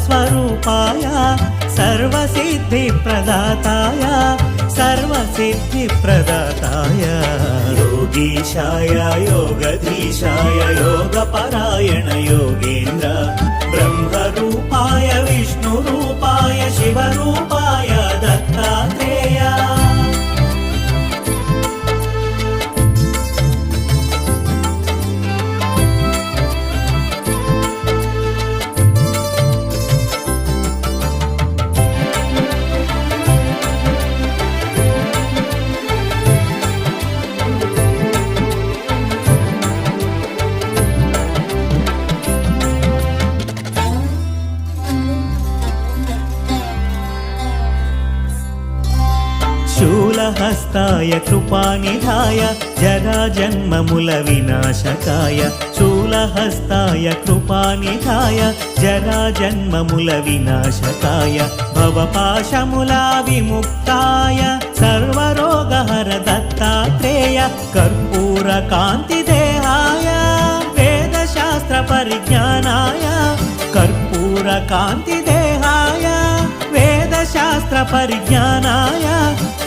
स्वरूपाय सर्वसिद्धिप्रदाताय सर्वसिद्धिप्रदाताय योगीशाय योगधीशाय योगपरायण योगेन्द्र ब्रह्मरूपाय विष्णुरूपाय शिवरूपाय दत्तात्रेय शूलहस्ताय कृपानिधाय जराजन्ममूल विनाशकाय शूलहस्ताय कृपानिधाय जराजन्ममूल विनाशकाय भवपाशमूला विमुक्ताय सर्वरोगहर दत्तात्रेय कर्पूरकान्तिदेहाय वेदशास्त्रपरिज्ञानाय कर्पूरकान्तिदेहाय वेदशास्त्रपरिज्ञानाय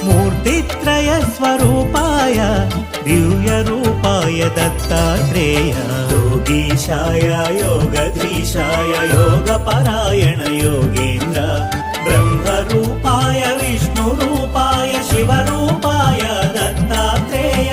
मूर्तित्रयस्वरूपाय दिव्यरूपाय दत्तात्रेय योगीशाय योगधीशाय योगपरायण योगेन्द्र ब्रह्मरूपाय विष्णुरूपाय शिवरूपाय दत्तात्रेय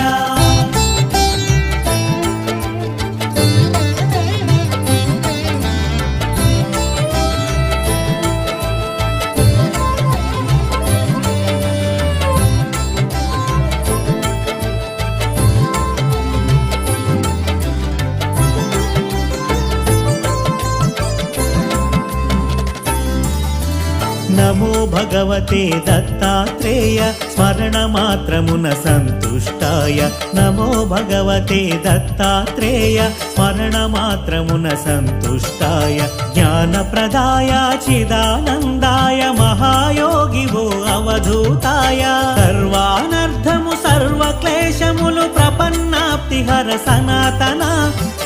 नमो भगवते दत्तात्रेय स्मरणमात्रमुन सन्तुष्टाय नमो भगवते दत्तात्रेय स्मरणमात्रमुन सन्तुष्टाय ज्ञानप्रदाय चिदानन्दाय महायोगिवो अवधूताय सर्वानर्थमु सर्वक्लेशमुलु प्रपन्नाप्तिहर सनातन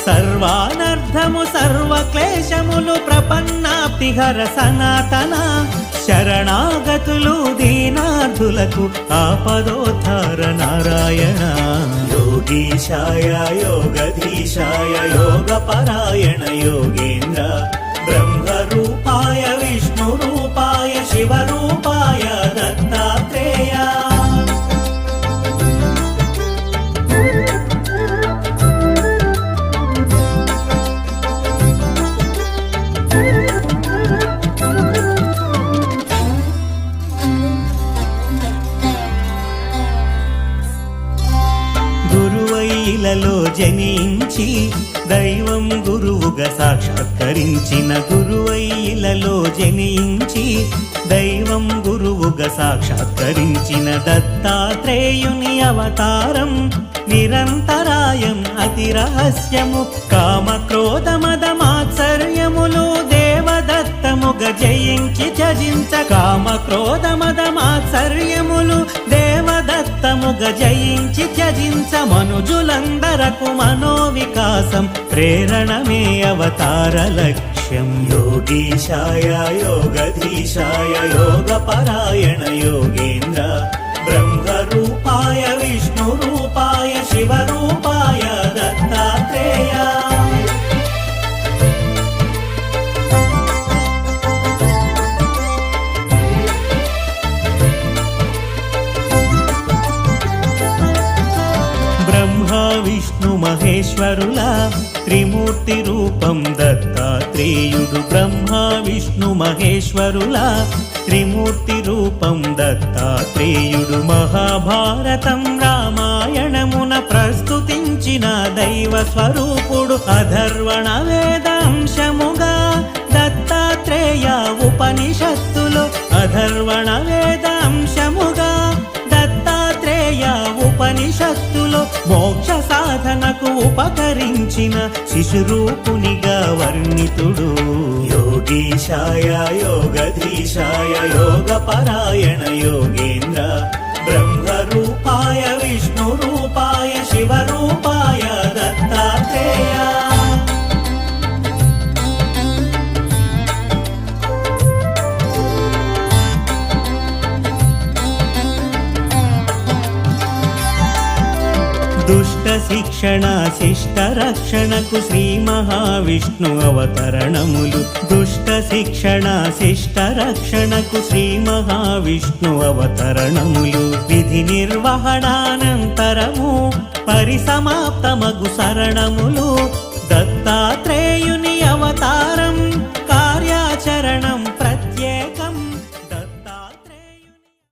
सर्वानर्थमु सर्वक्लेशमुलु प्रपन्नाप्तिहर सनातन शरणागतुलु दीनार्धुలకు आपदोद्धार नारायण योगीशाय योगधीशाय योगपरायण योगेन्द्र ब्रह्मरूपाय विष्णुरूपाय शिवरूपाय दत्तात्रेय గురువైలలో జనించి దైవం గురువుగా సాక్షాత్కరించిన గురువైలలో జనించి దైవం గురువుగా సాక్షాత్కరించిన దత్తాత్రేయుని అవతారం నిరంతరాయం అతి రహస్యము కామక్రోధ మద మాత్సర్యములు దేవదత్తముగ జయించి త్యజించ కామక్రోధ మద మాత్సర్యములు దేవదత్తముగ జయించి త్యజించ మనుజులందరకు మనోవికాసం ప్రేరణమే అవతార లక్ష్యం योगीशाय योगधीशाय योगपरायण योगेन्द्र ब्रह्मरूपाय विष्णुरूपाय शिवरूपाय दत्तात्रेय ब्रह्मा विष्णु महेश्वरुला त्रिमूर्ति रूपं दत्तात्रेयुडु ब्रह्मा विष्णु महेश्वरुला त्रिमूर्ति रूपं दत्तात्रेयुडु महाभारतं रामायणमुन प्रस्तुतिंచిన దైవ స్వరూపుడు అధర్వణ వేదాంశముగా దత్తాత్రేయ ఉపనిషత్తులు అధర్వణ వేదాంశముగా దత్తాత్రేయ ఉపనిషత్తులో మోక్ష సాధనకు ఉపకరించిన శిశురూపునిగా వర్ణితుడు योगीशाय योगधीशाय योगपरायण योगेन्द्र ब्रह्मरूपाय विष्णुरूपाय शिवरूपाय दत्तात्रेय శిక్షణ శిష్ట రక్షణకు శ్రీ మహావిష్ణు అవతరణములు దుష్ట శిక్షణ శిష్ట రక్షణకు శ్రీ మహావిష్ణు అవతరణములు విధి నిర్వహణానంతరము పరిసమాప్తమగు శరణములు దత్తాత్రేయ